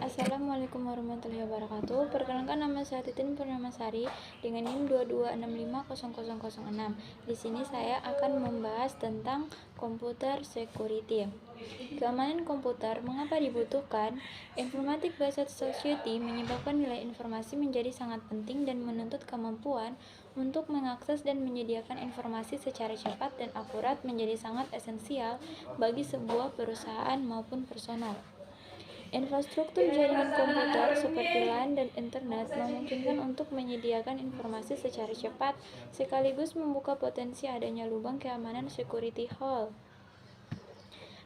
Assalamualaikum warahmatullahi wabarakatuh. Perkenalkan, nama saya Titin Purnamasari dengan NIM 22650006. Di sini saya akan membahas tentang computer security. Keamanan komputer mengapa dibutuhkan? Informatic Based Society menyebabkan nilai informasi menjadi sangat penting dan menuntut kemampuan untuk mengakses dan menyediakan informasi secara cepat dan akurat menjadi sangat esensial bagi sebuah perusahaan maupun personal. Infrastruktur jaringan komputer seperti LAN dan internet memungkinkan untuk menyediakan informasi secara cepat, sekaligus membuka potensi adanya lubang keamanan security hole.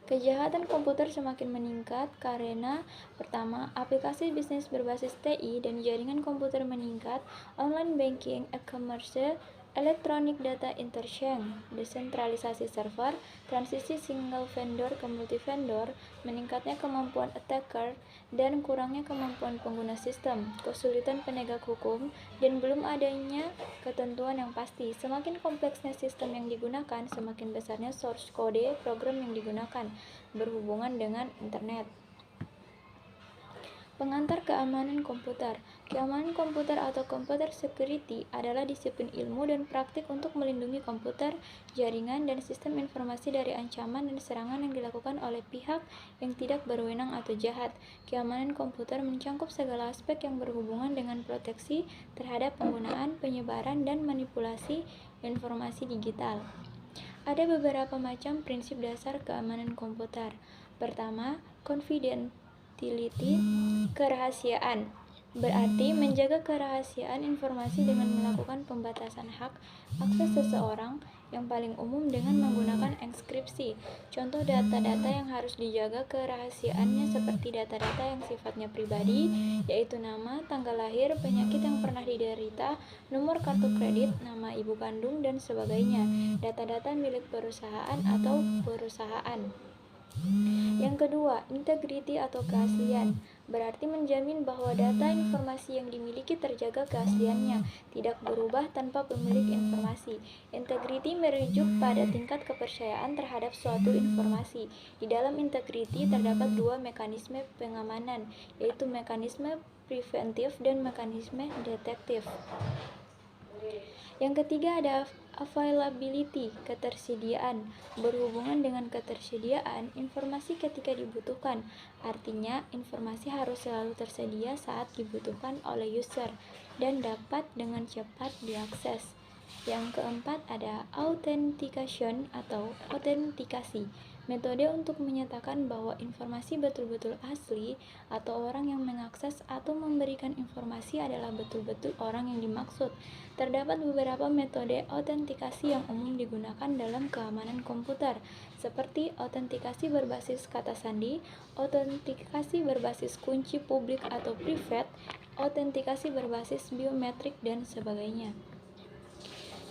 Kejahatan komputer semakin meningkat karena pertama, aplikasi bisnis berbasis TI dan jaringan komputer meningkat, online banking, e-commerce, electronic data interchange, desentralisasi server, transisi single vendor ke multi vendor, meningkatnya kemampuan attacker, dan kurangnya kemampuan pengguna sistem, kesulitan penegak hukum, dan belum adanya ketentuan yang pasti. Semakin kompleksnya sistem yang digunakan, semakin besarnya source kode program yang digunakan berhubungan dengan internet. Pengantar keamanan komputer. Keamanan komputer atau computer security adalah disiplin ilmu dan praktik untuk melindungi komputer, jaringan, dan sistem informasi dari ancaman dan serangan yang dilakukan oleh pihak yang tidak berwenang atau jahat. Keamanan komputer mencakup segala aspek yang berhubungan dengan proteksi terhadap penggunaan, penyebaran, dan manipulasi informasi digital. Ada beberapa macam prinsip dasar keamanan komputer. Pertama, confidentiality, kerahasiaan. Berarti menjaga kerahasiaan informasi dengan melakukan pembatasan hak akses seseorang yang paling umum dengan menggunakan enkripsi. Contoh data-data yang harus dijaga kerahasiaannya seperti data-data yang sifatnya pribadi, yaitu nama, tanggal lahir, penyakit yang pernah diderita, nomor kartu kredit, nama ibu kandung, dan sebagainya. Data-data milik perusahaan atau perusahaan. Yang kedua, integriti atau keaslian. Berarti menjamin bahwa data informasi yang dimiliki terjaga keasliannya, tidak berubah tanpa pemilik informasi. Integriti merujuk pada tingkat kepercayaan terhadap suatu informasi. Di dalam integriti terdapat dua mekanisme pengamanan, yaitu mekanisme preventif dan mekanisme detektif. Yang ketiga ada availability, ketersediaan. Berhubungan dengan ketersediaan informasi ketika dibutuhkan. Artinya, informasi harus selalu tersedia saat dibutuhkan oleh user dan dapat dengan cepat diakses. Yang keempat ada authentication atau autentikasi. Metode untuk menyatakan bahwa informasi betul-betul asli atau orang yang mengakses atau memberikan informasi adalah betul-betul orang yang dimaksud. Terdapat beberapa metode autentikasi yang umum digunakan dalam keamanan komputer, seperti autentikasi berbasis kata sandi, autentikasi berbasis kunci publik atau private, autentikasi berbasis biometrik, dan sebagainya.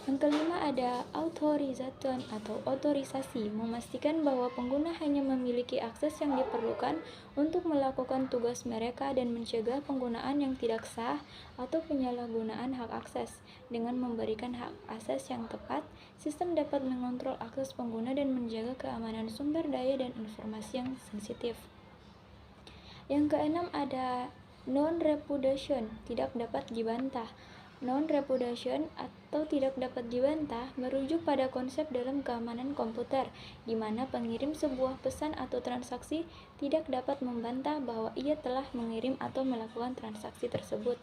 Yang kelima ada authorization atau otorisasi, memastikan bahwa pengguna hanya memiliki akses yang diperlukan untuk melakukan tugas mereka dan mencegah penggunaan yang tidak sah atau penyalahgunaan hak akses. Dengan memberikan hak akses yang tepat, sistem dapat mengontrol akses pengguna dan menjaga keamanan sumber daya dan informasi yang sensitif. Yang keenam ada non-repudiation, tidak dapat dibantah. Non-repudiation atau tidak dapat dibantah merujuk pada konsep dalam keamanan komputer, di mana pengirim sebuah pesan atau transaksi tidak dapat membantah bahwa ia telah mengirim atau melakukan transaksi tersebut.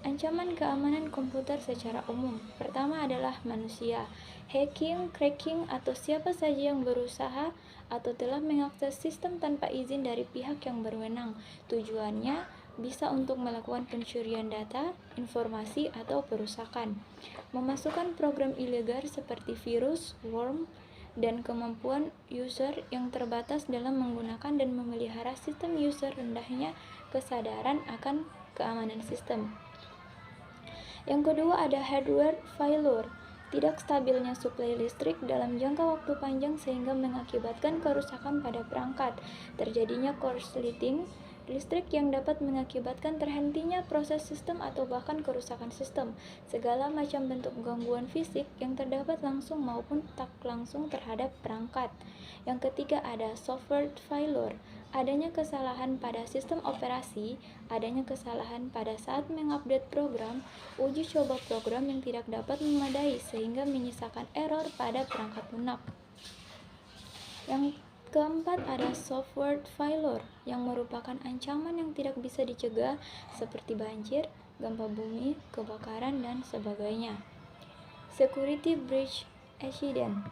Ancaman keamanan komputer secara umum. Pertama adalah manusia. Hacking, cracking, atau siapa saja yang berusaha atau telah mengakses sistem tanpa izin dari pihak yang berwenang. Tujuannya bisa untuk melakukan pencurian data, informasi, atau perusakan. Memasukkan program ilegal seperti virus, worm, dan kemampuan user yang terbatas dalam menggunakan dan memelihara sistem user rendahnya kesadaran akan keamanan sistem. Yang kedua ada hardware failure, tidak stabilnya suplai listrik dalam jangka waktu panjang sehingga mengakibatkan kerusakan pada perangkat, terjadinya korsleting listrik yang dapat mengakibatkan terhentinya proses sistem atau bahkan kerusakan sistem, segala macam bentuk gangguan fisik yang terdapat langsung maupun tak langsung terhadap perangkat. Yang ketiga ada software failure, adanya kesalahan pada sistem operasi, adanya kesalahan pada saat mengupdate program, uji coba program yang tidak dapat memadai sehingga menyisakan error pada perangkat lunak. Yang keempat ada software failure yang merupakan ancaman yang tidak bisa dicegah seperti banjir, gempa bumi, kebakaran, dan sebagainya. Security breach accident.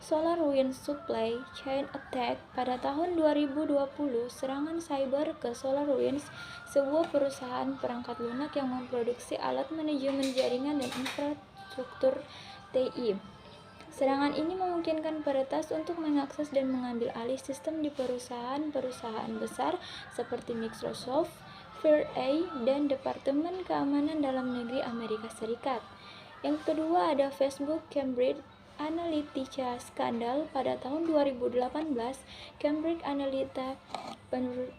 SolarWinds Supply Chain Attack. Pada tahun 2020, serangan cyber ke SolarWinds, sebuah perusahaan perangkat lunak yang memproduksi alat manajemen jaringan dan infrastruktur TI. Serangan ini memungkinkan peretas untuk mengakses dan mengambil alih sistem di perusahaan-perusahaan besar seperti Microsoft, FireEye, dan Departemen Keamanan Dalam Negeri Amerika Serikat. Yang kedua ada Facebook Cambridge Analytica skandal. Pada tahun 2018, Cambridge Analytica,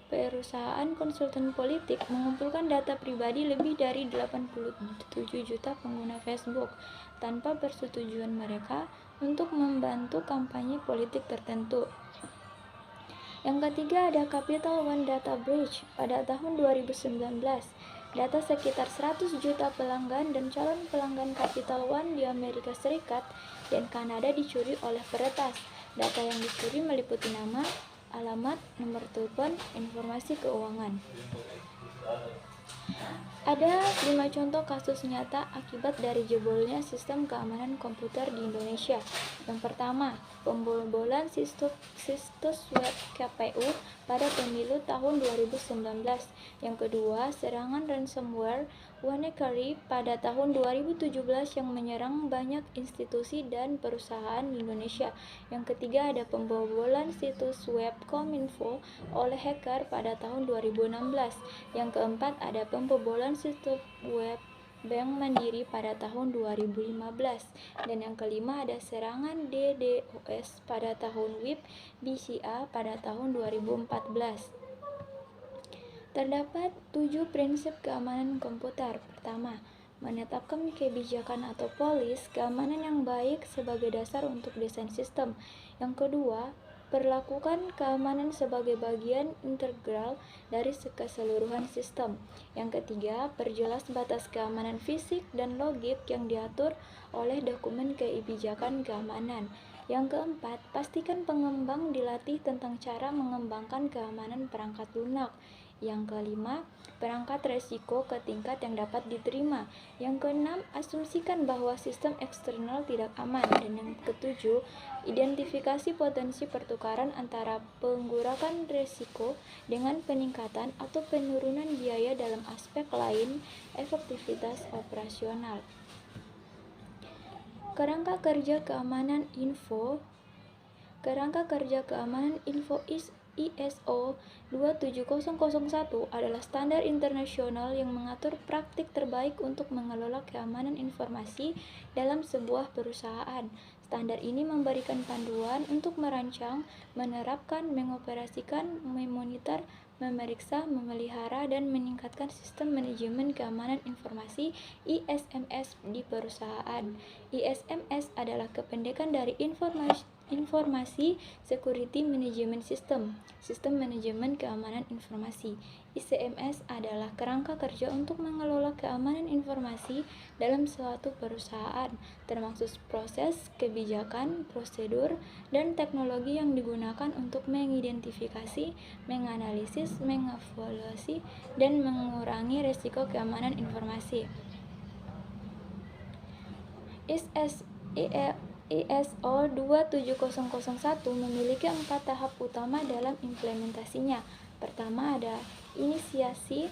perusahaan konsultan politik, mengumpulkan data pribadi lebih dari 87 juta pengguna Facebook tanpa persetujuan mereka untuk membantu kampanye politik tertentu. Yang ketiga ada Capital One Data Breach. Pada tahun 2019, data sekitar 100 juta pelanggan dan calon pelanggan Capital One di Amerika Serikat dan Kanada dicuri oleh peretas. Data yang dicuri meliputi nama, alamat, nomor telepon, informasi keuangan. Ada 5 contoh kasus nyata akibat dari jebolnya sistem keamanan komputer di Indonesia. Yang pertama, pembobolan situs web KPU pada pemilu tahun 2019. Yang kedua, serangan ransomware WannaCry pada tahun 2017 yang menyerang banyak institusi dan perusahaan di Indonesia. Yang ketiga, ada pembobolan situs web Kominfo oleh hacker pada tahun 2016. Yang keempat, ada pembobolan situs web Bank Mandiri pada tahun 2015. Dan yang kelima ada serangan DDoS pada tahun WIB BCA pada tahun 2014. Terdapat 7 prinsip keamanan komputer. Pertama, menetapkan kebijakan atau polis keamanan yang baik sebagai dasar untuk desain sistem. Yang kedua, perlakukan keamanan sebagai bagian integral dari keseluruhan sistem. Yang ketiga, perjelas batas keamanan fisik dan logik yang diatur oleh dokumen kebijakan keamanan. Yang keempat, pastikan pengembang dilatih tentang cara mengembangkan keamanan perangkat lunak. Yang kelima, perangkat resiko ke tingkat yang dapat diterima. Yang keenam, asumsikan bahwa sistem eksternal tidak aman. Dan yang ketujuh, identifikasi potensi pertukaran antara pengurangan resiko dengan peningkatan atau penurunan biaya dalam aspek lain efektivitas operasional. Kerangka kerja keamanan info. Kerangka kerja keamanan info ISO 27001 adalah standar internasional yang mengatur praktik terbaik untuk mengelola keamanan informasi dalam sebuah perusahaan. Standar ini memberikan panduan untuk merancang, menerapkan, mengoperasikan, memonitor, memeriksa, memelihara, dan meningkatkan sistem manajemen keamanan informasi ISMS di perusahaan. ISMS adalah kependekan dari Informasi Security Management System, Sistem Manajemen Keamanan Informasi. ICMS adalah kerangka kerja untuk mengelola keamanan informasi dalam suatu perusahaan, termasuk proses, kebijakan, prosedur, dan teknologi yang digunakan untuk mengidentifikasi, menganalisis, mengevaluasi, dan mengurangi risiko keamanan informasi. ISO 27001 memiliki 4 tahap utama dalam implementasinya. Pertama ada inisiasi.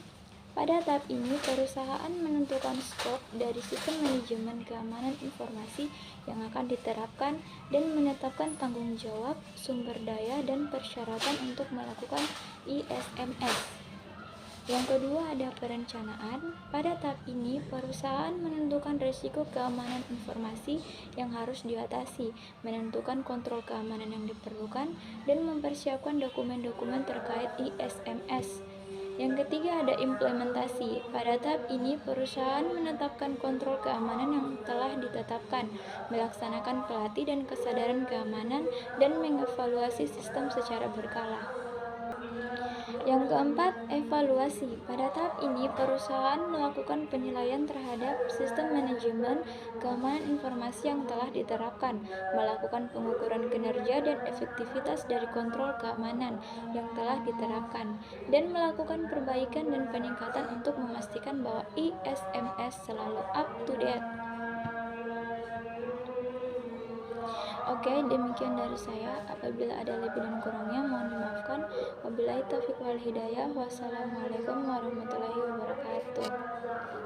Pada tahap ini, perusahaan menentukan skop dari sistem manajemen keamanan informasi yang akan diterapkan dan menetapkan tanggung jawab, sumber daya, dan persyaratan untuk melakukan ISMS. Yang kedua ada perencanaan. Pada tahap ini, perusahaan menentukan risiko keamanan informasi yang harus diatasi, menentukan kontrol keamanan yang diperlukan, dan mempersiapkan dokumen-dokumen terkait ISMS. Yang ketiga ada implementasi. Pada tahap ini, perusahaan menetapkan kontrol keamanan yang telah ditetapkan, melaksanakan pelatih dan kesadaran keamanan, dan mengevaluasi sistem secara berkala. Yang keempat, evaluasi. Pada tahap ini, perusahaan melakukan penilaian terhadap sistem manajemen keamanan informasi yang telah diterapkan, melakukan pengukuran kinerja dan efektivitas dari kontrol keamanan yang telah diterapkan, dan melakukan perbaikan dan peningkatan untuk memastikan bahwa ISMS selalu up to date. Oke, demikian dari saya. Apabila ada lebih dan kurangnya, mohon dimaafkan. Wabillahi taufiq wal hidayah. Wassalamualaikum warahmatullahi wabarakatuh.